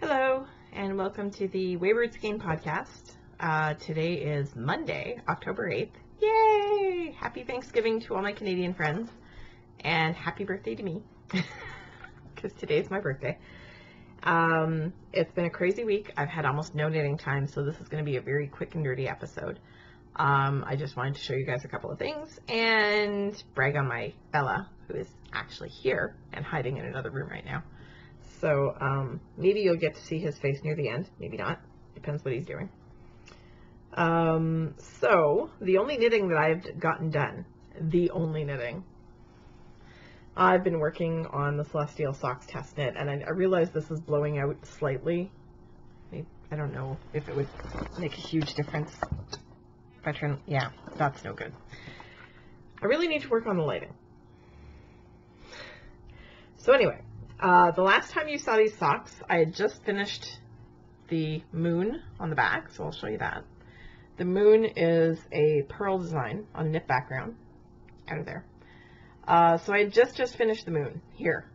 Hello, and welcome to the Wayward Skein podcast. Today is Monday, October 8th. Yay! Happy Thanksgiving to all my Canadian friends, and happy birthday to me, because today's my birthday. It's been a crazy week. I've had almost no knitting time, so this is going to be a very quick and dirty episode. I just wanted to show you guys a couple of things and brag on my Bella, who is actually here and hiding in another room right now. So maybe you'll get to see his face near the end. Maybe not. Depends what he's doing. So the only knitting that I've gotten done, I've been working on the Celestial Socks test knit, and I realize this is blowing out slightly. I don't know if it would make a huge difference. If I turn, yeah, that's no good. I really need to work on the lighting. So anyway. The last time you saw these socks, I had just finished the moon on the back, so I'll show you that. The moon is a pearl design on a knit background, out of there. So I had just finished the moon here,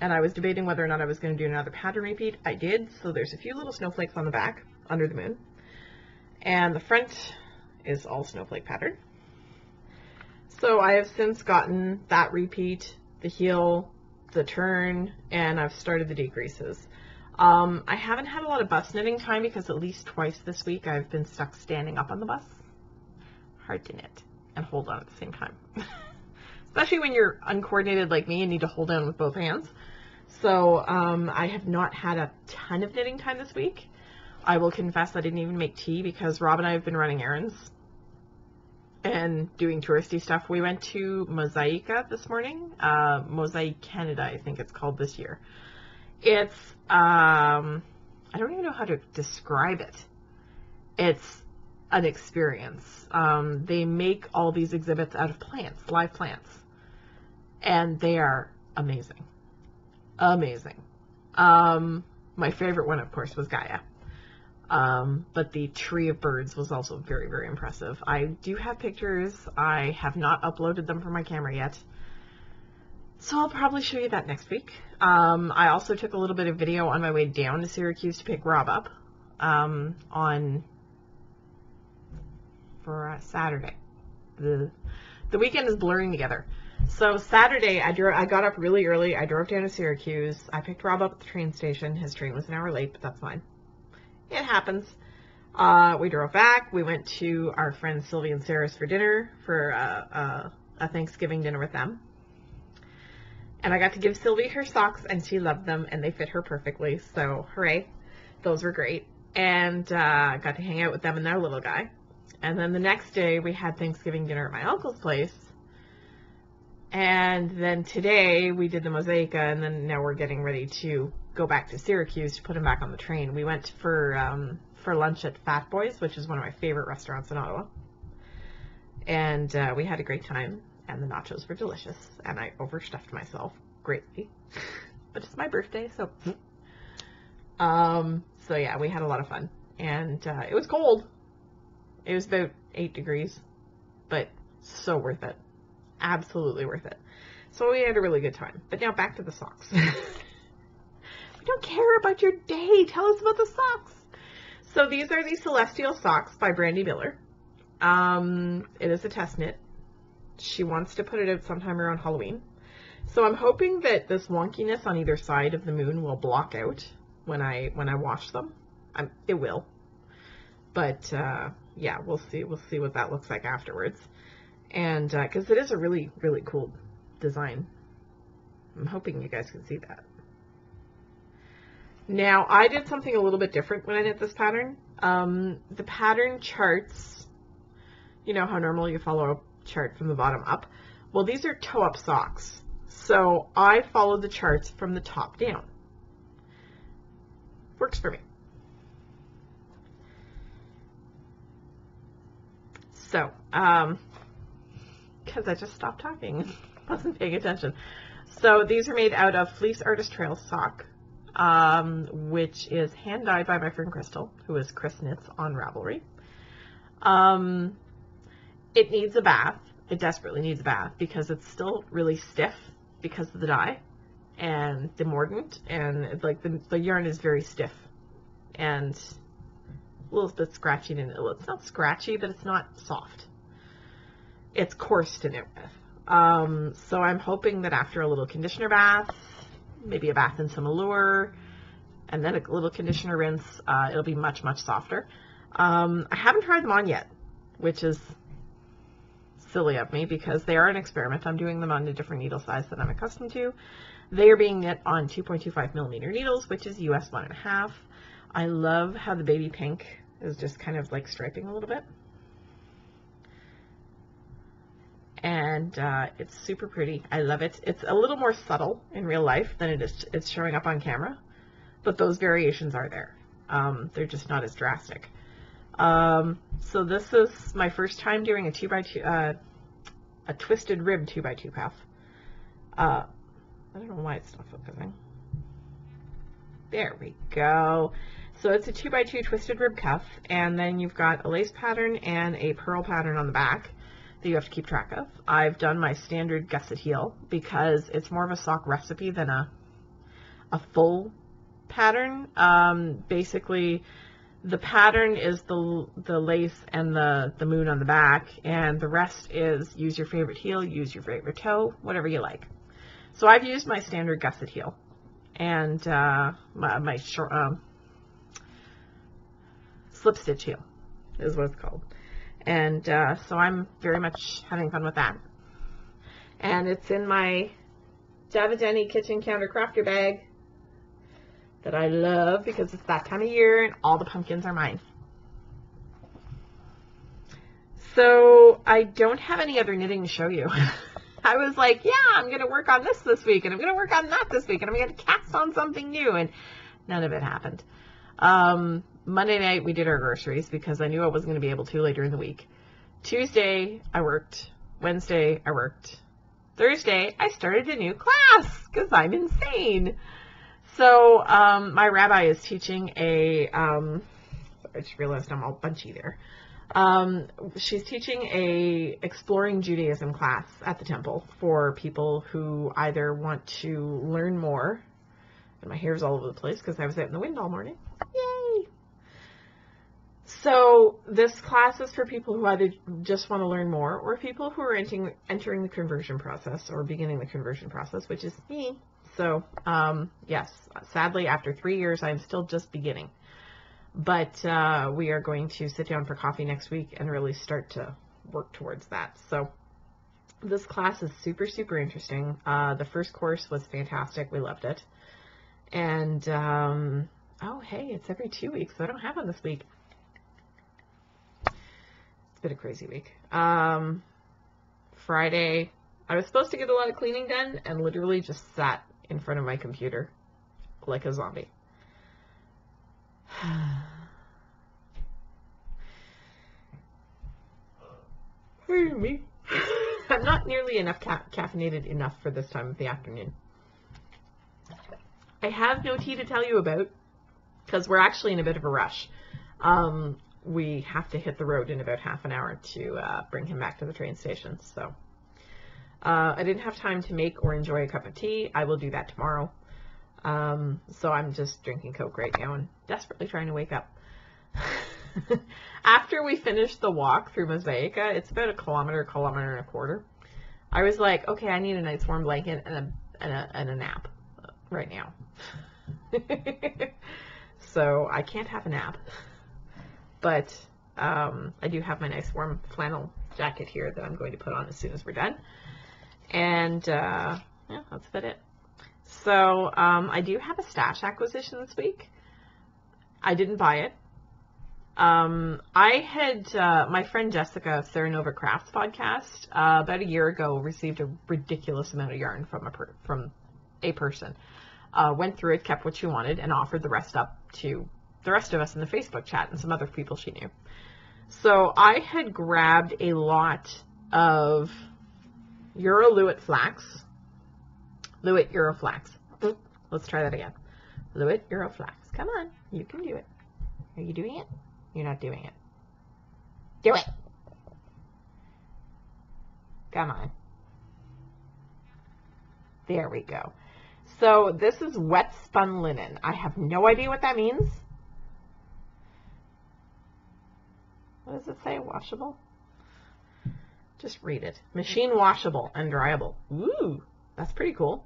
and I was debating whether or not I was going to do another pattern repeat. I did, so there's a few little snowflakes on the back, under the moon, and the front is all snowflake pattern. So I have since gotten that repeat, the heel, the turn, and I've started the decreases. I haven't had a lot of bus knitting time because at least twice this week I've been stuck standing up on the bus. Hard to knit and hold on at the same time. Especially when you're uncoordinated like me and need to hold down with both hands. So I have not had a ton of knitting time this week. I will confess I didn't even make tea because Rob and I have been running errands and doing touristy stuff. We went to Mosaica this morning. Mosaic Canada, I think it's called this year. It's, I don't even know how to describe it. It's an experience. They make all these exhibits out of plants, live plants. And they are amazing. Amazing. My favorite one, of course, was Gaia. But the tree of birds was also very, very impressive. I do have pictures. I have not uploaded them from my camera yet. So I'll probably show you that next week. I also took a little bit of video on my way down to Syracuse to pick Rob up for Saturday. The weekend is blurring together. So Saturday, I got up really early. I drove down to Syracuse. I picked Rob up at the train station. His train was an hour late, but that's fine. It happens. We drove back. We went to our friends Sylvie and Sarah's for dinner, for a Thanksgiving dinner with them. And I got to give Sylvie her socks, and she loved them, and they fit her perfectly. So, hooray. Those were great. And got to hang out with them and their little guy. And then the next day, we had Thanksgiving dinner at my uncle's place. And then today, we did the Mosaica, and then now we're getting ready to go back to Syracuse to put him back on the train. We went for lunch at Fat Boys, which is one of my favorite restaurants in Ottawa. And we had a great time, and the nachos were delicious, and I overstuffed myself greatly. But it's my birthday, so... So yeah, we had a lot of fun. And it was cold. It was about 8 degrees, but so worth it. Absolutely worth it. So we had a really good time. But now back to the socks. We don't care about your day. Tell us about the socks. So these are the Celestial Socks by Brandy Miller. It is a test knit. She wants to put it out sometime around Halloween. So I'm hoping that this wonkiness on either side of the moon will block out when I wash them. It will. But yeah, we'll see. We'll see what that looks like afterwards. And because it is a really, really cool design. I'm hoping you guys can see that. Now, I did something a little bit different when I knit this pattern. The pattern charts, you know how normally you follow a chart from the bottom up? Well, these are toe-up socks. So I followed the charts from the top down. Works for me. So, because I just stopped talking, wasn't paying attention. So these are made out of Fleece Artist Trail sock, which is hand dyed by my friend Crystal, who is Chris Knits on Ravelry. It needs a bath. It desperately needs a bath because it's still really stiff because of the dye and the mordant, and it's like the yarn is very stiff and a little bit scratchy to knit. Well, it's not scratchy, but it's not soft. It's coarse to knit with. So I'm hoping that after a little conditioner bath, maybe a bath in some Allure, and then a little conditioner rinse, it'll be much, much softer. I haven't tried them on yet, which is silly of me because they are an experiment. I'm doing them on a different needle size than I'm accustomed to. They are being knit on 2.25 millimeter needles, which is US 1.5. I love how the baby pink is just kind of like striping a little bit. And it's super pretty. I love it. It's a little more subtle in real life than it's showing up on camera, but those variations are there. They're just not as drastic. So this is my first time doing a 2x2, a twisted rib 2x2 cuff. I don't know why it's not focusing. There we go. So it's a 2x2 twisted rib cuff, and then you've got a lace pattern and a purl pattern on the back that you have to keep track of. I've done my standard gusset heel because it's more of a sock recipe than a full pattern. Basically, the pattern is the lace and the moon on the back, and the rest is use your favorite heel, use your favorite toe, whatever you like. So I've used my standard gusset heel, and my short slip stitch heel is what it's called. And so I'm very much having fun with that. And it's in my Java Jenny kitchen counter crafter bag that I love because it's that time of year and all the pumpkins are mine. So I don't have any other knitting to show you. I was like, yeah, I'm going to work on this week, and I'm going to work on that this week, and I'm going to cast on something new, and none of it happened. Monday night we did our groceries because I knew I wasn't going to be able to later in the week. Tuesday I worked. Wednesday I worked. Thursday I started a new class because I'm insane. So my rabbi is teaching a, I just realized I'm all bunchy there. She's teaching a Exploring Judaism class at the temple for people who either want to learn more, and my hair's all over the place because I was out in the wind all morning. Yay! So this class is for people who either just want to learn more or people who are entering the conversion process or beginning the conversion process, which is me. So, yes, sadly, after 3 years, I'm still just beginning. But we are going to sit down for coffee next week and really start to work towards that. So this class is super, super interesting. The first course was fantastic. We loved it. And, oh, hey, it's every 2 weeks, so I don't have one this week. It's been a crazy week. Friday, I was supposed to get a lot of cleaning done and literally just sat in front of my computer like a zombie. Pardon me. I'm not nearly enough caffeinated enough for this time of the afternoon. I have no tea to tell you about because we're actually in a bit of a rush. We have to hit the road in about half an hour to bring him back to the train station. So I didn't have time to make or enjoy a cup of tea. I will do that tomorrow. So I'm just drinking Coke right now and desperately trying to wake up. After we finished the walk through Mosaica, it's about a kilometer and a quarter. I was like, okay, I need a nice warm blanket and a nap right now. So I can't have a nap, but I do have my nice warm flannel jacket here that I'm going to put on as soon as we're done. And yeah, that's about it. So I do have a stash acquisition this week. I didn't buy it. I had my friend Jessica of Sarah Nova Crafts podcast about a year ago received a ridiculous amount of yarn from a person. Went through it, kept what she wanted, and offered the rest up to the rest of us in the Facebook chat and some other people she knew. So I had grabbed a lot of Euro Luet flax. Luet Euro flax. Let's try that again. Luet Euro flax. Come on, you can do it. Are you doing it? You're not doing it. Do it. Come on. There we go. So this is wet spun linen. I have no idea what that means. What does it say? Washable? Just read it. Machine washable and dryable. Ooh, that's pretty cool.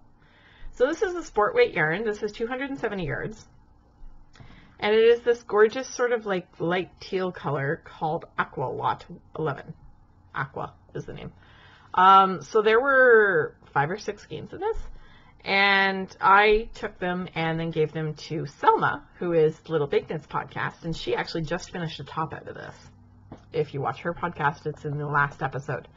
So this is a sport weight yarn. This is 270 yards. And it is this gorgeous sort of like light teal color called Aqua Lot 11. Aqua is the name. So there were 5 or 6 skeins of this. And I took them and then gave them to Selma, who is Little Big Knits podcast. And she actually just finished a top out of this. If you watch her podcast, it's in the last episode.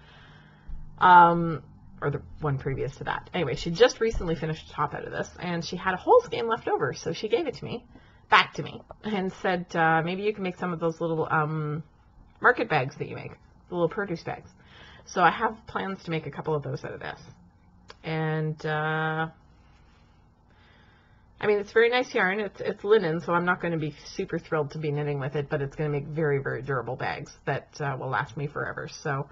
Or the one previous to that. Anyway, she just recently finished a top out of this, and she had a whole skein left over, so she gave it to me, back to me, and said, maybe you can make some of those little market bags that you make, the little produce bags. So I have plans to make a couple of those out of this. And, I mean, it's very nice yarn. It's linen, so I'm not going to be super thrilled to be knitting with it, but it's going to make very, very durable bags that will last me forever. So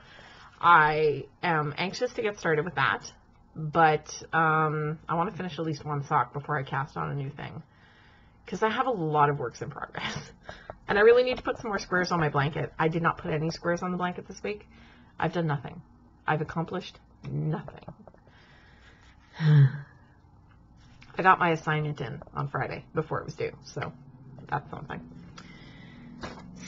I am anxious to get started with that, but I want to finish at least one sock before I cast on a new thing, because I have a lot of works in progress, and I really need to put some more squares on my blanket. I did not put any squares on the blanket this week. I've done nothing. I've accomplished nothing. I got my assignment in on Friday before it was due, so that's something.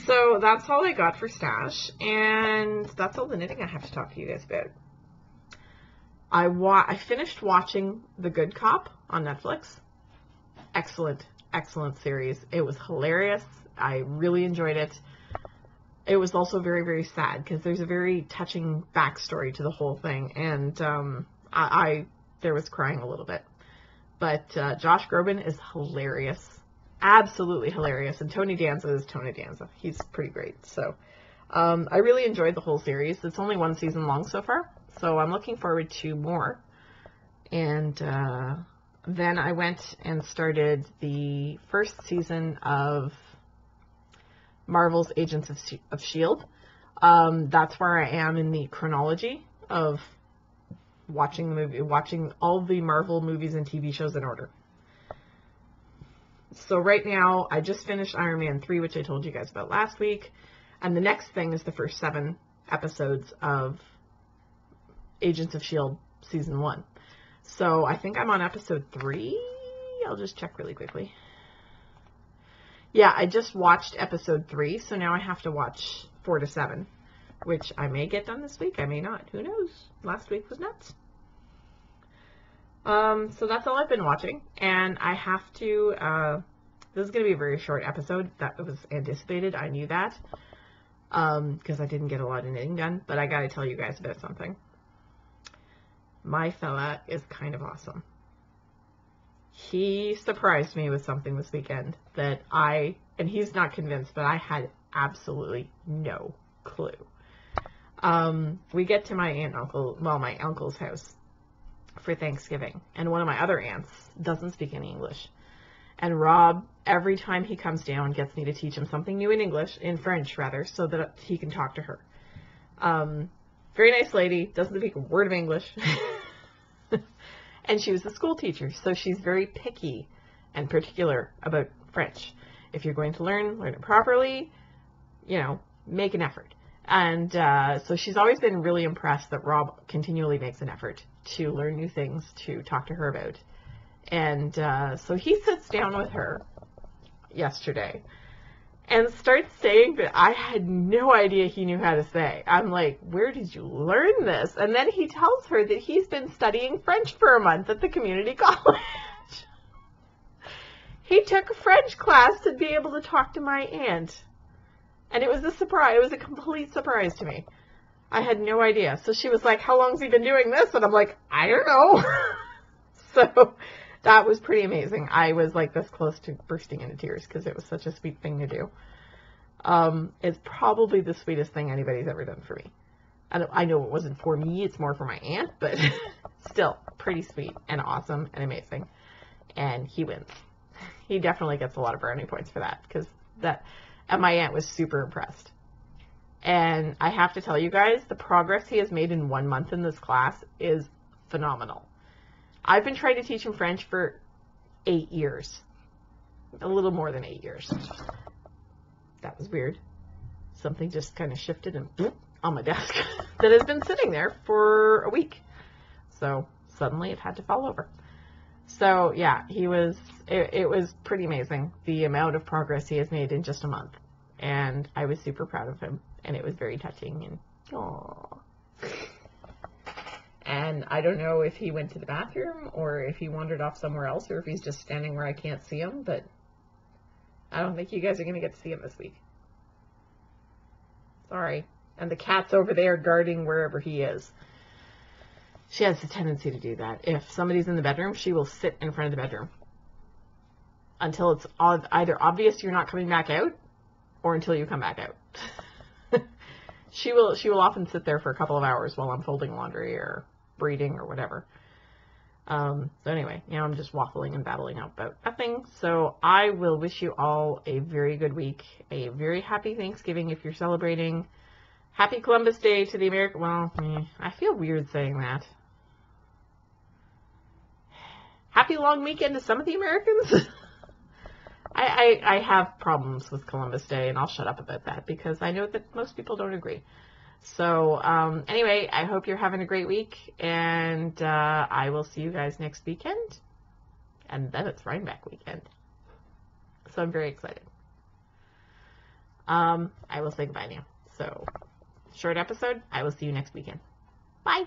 So that's all I got for stash, and that's all the knitting I have to talk to you guys about. I finished watching The Good Cop on Netflix. Excellent, excellent series. It was hilarious. I really enjoyed it. It was also very, very sad because there's a very touching backstory to the whole thing, and there was crying a little bit. But Josh Groban is hilarious. Absolutely hilarious. And Tony Danza is Tony Danza. He's pretty great. So I really enjoyed the whole series. It's only 1 season long so far, so I'm looking forward to more. And then I went and started the first season of Marvel's Agents of S.H.I.E.L.D. That's where I am in the chronology of watching all the Marvel movies and TV shows in order. So right now, I just finished Iron Man 3, which I told you guys about last week. And the next thing is the first 7 episodes of Agents of S.H.I.E.L.D. Season 1. So I think I'm on episode 3. I'll just check really quickly. Yeah, I just watched episode 3, so now I have to watch 4 to 7, which I may get done this week. I may not. Who knows? Last week was nuts. So that's all I've been watching, and I have to, this is going to be a very short episode. That was anticipated. I knew that, because I didn't get a lot of knitting done, but I got to tell you guys about something. My fella is kind of awesome. He surprised me with something this weekend that and he's not convinced, but I had absolutely no clue. We get to my my uncle's house for Thanksgiving, and one of my other aunts doesn't speak any English. And Rob, every time he comes down, gets me to teach him something new in French rather, so that he can talk to her. Very nice lady, doesn't speak a word of English. And she was a school teacher, so she's very picky and particular about French. If you're going to learn it properly, make an effort. And so she's always been really impressed that Rob continually makes an effort to learn new things to talk to her about. And so he sits down with her yesterday and starts saying that I had no idea he knew how to say. I'm like, where did you learn this? And then he tells her that he's been studying French for a month at the community college. He took a French class to be able to talk to my aunt. And it was a surprise. It was a complete surprise to me. I had no idea. So she was like, how long has he been doing this? And I'm like, I don't know. So that was pretty amazing. I was like this close to bursting into tears because it was such a sweet thing to do. It's probably the sweetest thing anybody's ever done for me. I know it wasn't for me. It's more for my aunt, but still pretty sweet and awesome and amazing. And he wins. He definitely gets a lot of brownie points for that and my aunt was super impressed. And I have to tell you guys, the progress he has made in 1 month in this class is phenomenal. I've been trying to teach him French for 8 years. A little more than 8 years. That was weird. something just kind of shifted and boop, on my desk that has been sitting there for a week. So suddenly it had to fall over. So yeah, it was pretty amazing the amount of progress he has made in just a month. And I was super proud of him, and it was very touching, and aww. And I don't know if he went to the bathroom or if he wandered off somewhere else or if he's just standing where I can't see him, but I don't think you guys are going to get to see him this week. Sorry. And the cat's over there guarding wherever he is. She has a tendency to do that. If somebody's in the bedroom, she will sit in front of the bedroom until it's either obvious you're not coming back out or until you come back out. She will often sit there for a couple of hours while I'm folding laundry or breeding or whatever. So anyway, now I'm just waffling and babbling about nothing. So I will wish you all a very good week, a very happy Thanksgiving if you're celebrating. Happy Columbus Day to the American... Well, I feel weird saying that. Happy long weekend to some of the Americans. I have problems with Columbus Day, and I'll shut up about that because I know that most people don't agree. So anyway, I hope you're having a great week, and I will see you guys next weekend. And then it's Rhinebeck weekend. So I'm very excited. I will say goodbye now. So, short episode. I will see you next weekend. Bye.